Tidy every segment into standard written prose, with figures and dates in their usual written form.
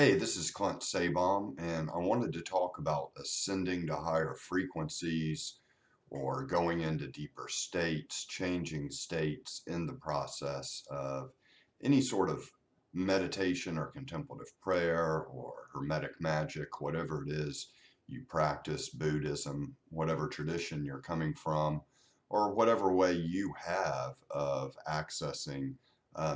Hey, this is Clint Sabom, and I wanted to talk about ascending to higher frequencies or going into deeper states, changing states in the process of any sort of meditation or contemplative prayer or hermetic magic, whatever it is you practice, Buddhism, whatever tradition you're coming from, or whatever way you have of accessing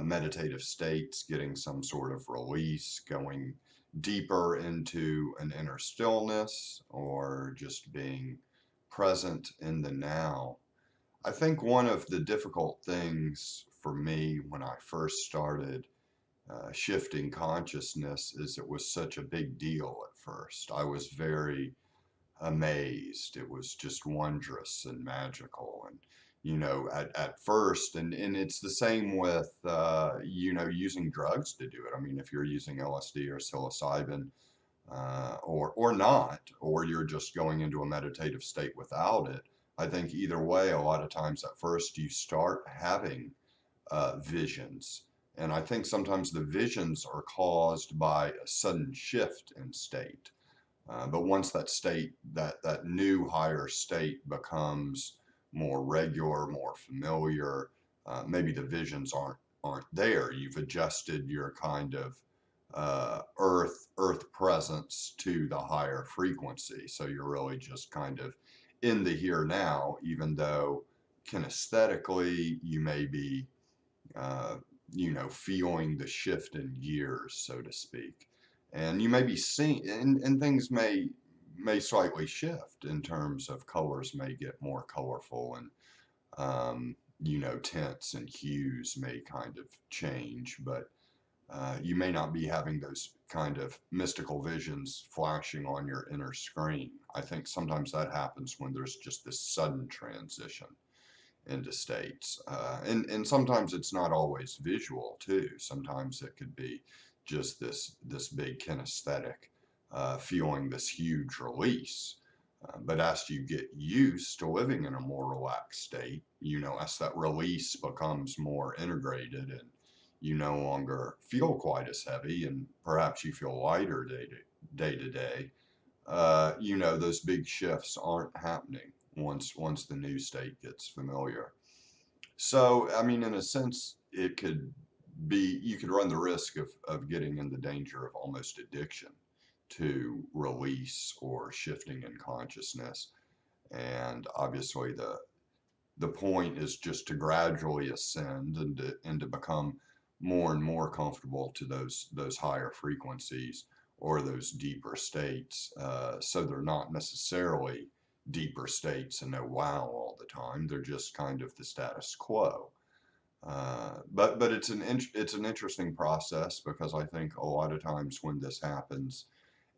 meditative states, getting some sort of release, going deeper into an inner stillness, or just being present in the now. I think one of the difficult things for me when I first started shifting consciousness is it was such a big deal at first. I was very amazed. It was just wondrous and magical. And, at first, and it's the same with, using drugs to do it. I mean, if you're using LSD or psilocybin, or not, or you're just going into a meditative state without it, I think either way, a lot of times at first you start having visions. And I think sometimes the visions are caused by a sudden shift in state. But once that state, that new higher state becomes more regular, more familiar, maybe the visions aren't there. You've adjusted your kind of earth presence to the higher frequency. So you're really just kind of in the here now, even though kinesthetically you may be, uh, feeling the shift in gears, so to speak. And you may be seeing, and things may slightly shift in terms of colors may get more colorful and, tints and hues may kind of change, but you may not be having those kind of mystical visions flashing on your inner screen. I think sometimes that happens when there's just this sudden transition into states. And sometimes it's not always visual too. Sometimes it could be just this big kinesthetic feeling, this huge release. But as you get used to living in a more relaxed state, as that release becomes more integrated and you no longer feel quite as heavy and perhaps you feel lighter day to day, those big shifts aren't happening once the new state gets familiar. So, I mean, in a sense, it could be, you could run the risk of getting in the danger of almost addiction to release or shifting in consciousness. And obviously, the point is just to gradually ascend and to become more and more comfortable to those higher frequencies or those deeper states. So they're not necessarily deeper states and no wow all the time. They're just kind of the status quo. But it's an interesting process because I think a lot of times when this happens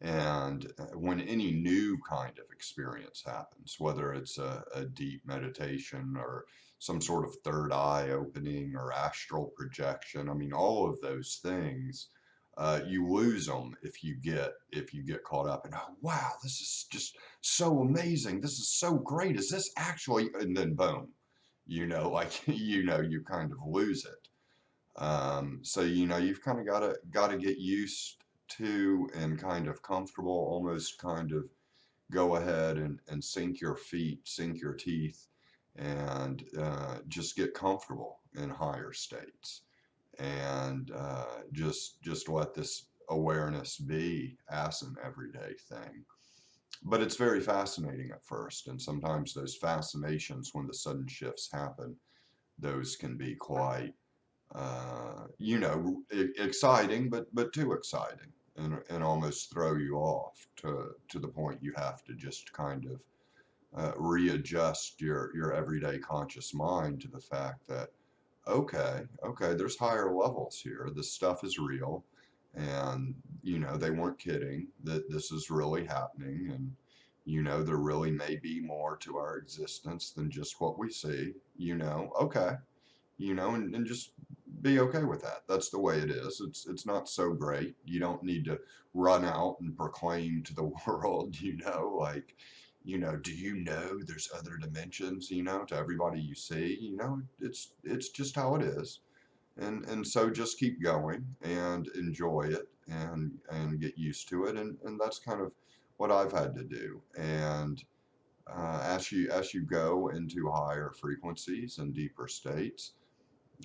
and when any new kind of experience happens, whether it's a deep meditation or some sort of third eye opening or astral projection, I mean, all of those things, you lose them if you get caught up in, oh wow, this is just so amazing, this is so great, is this actually, and then boom, like you kind of lose it. So you've kind of got to get used to and kind of comfortable, almost kind of go ahead and sink your feet, sink your teeth, and just get comfortable in higher states, and just let this awareness be as an everyday thing. But it's very fascinating at first, and sometimes those fascinations, when the sudden shifts happen, those can be quite exciting, but too exciting, and almost throw you off to the point you have to just kind of readjust your everyday conscious mind to the fact that okay, there's higher levels here. This stuff is real, and they weren't kidding that this is really happening, and there really may be more to our existence than just what we see. Okay, and just be okay with that. That's the way it is. It's not so great. You don't need to run out and proclaim to the world, like, do you know there's other dimensions, to everybody you see, it's just how it is. And so just keep going and enjoy it and get used to it, and that's kind of what I've had to do. And as you go into higher frequencies and deeper states,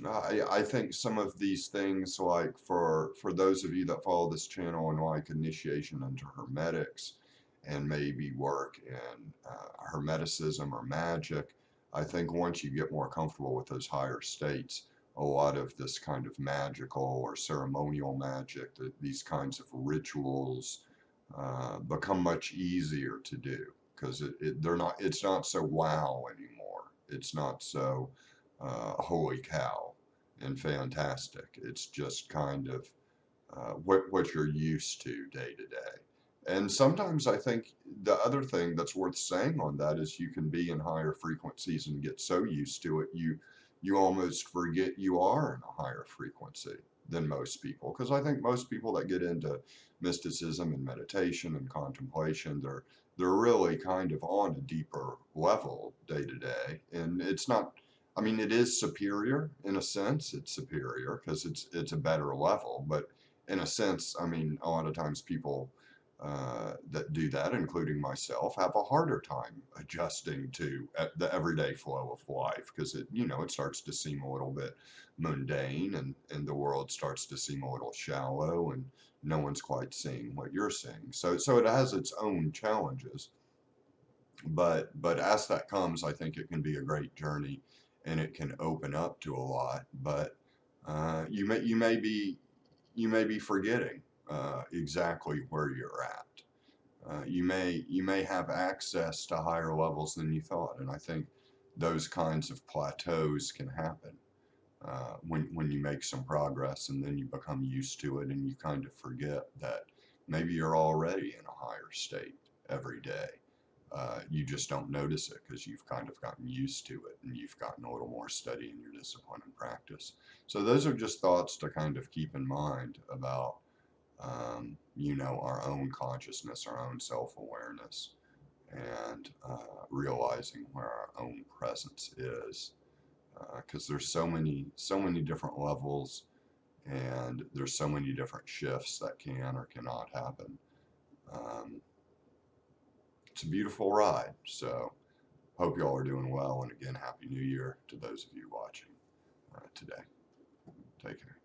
I think some of these things, like for those of you that follow this channel and like initiation into hermetics and maybe work in hermeticism or magic, I think once you get more comfortable with those higher states, a lot of this kind of magical or ceremonial magic, these kinds of rituals become much easier to do, because it's not so wow anymore. It's not so holy cow and fantastic. It's just kind of what you're used to day to day. And sometimes I think the other thing that's worth saying on that is you can be in higher frequencies and get so used to it, you almost forget you are in a higher frequency than most people. Because I think most people that get into mysticism and meditation and contemplation, they're really kind of on a deeper level day to day. And it's not, I mean, it is superior in a sense. It's superior because it's a better level, but in a sense, I mean, a lot of times people that do that, including myself, have a harder time adjusting to the everyday flow of life, because it starts to seem a little bit mundane, and the world starts to seem a little shallow, and no one's quite seeing what you're seeing. So it has its own challenges, but as that comes, I think it can be a great journey, and it can open up to a lot. But you may be forgetting exactly where you're at. You may have access to higher levels than you thought, and I think those kinds of plateaus can happen when you make some progress, and then you become used to it, and you kind of forget that maybe you're already in a higher state every day. You just don't notice it because you've kind of gotten used to it, and you've gotten a little more steady in your discipline and practice. So those are just thoughts to kind of keep in mind about our own consciousness, our own self-awareness, and realizing where our own presence is, because there's so many different levels, and there's so many different shifts that can or cannot happen. Um, it's a beautiful ride. So hope you all are doing well, and again, Happy New Year to those of you watching today. Take care.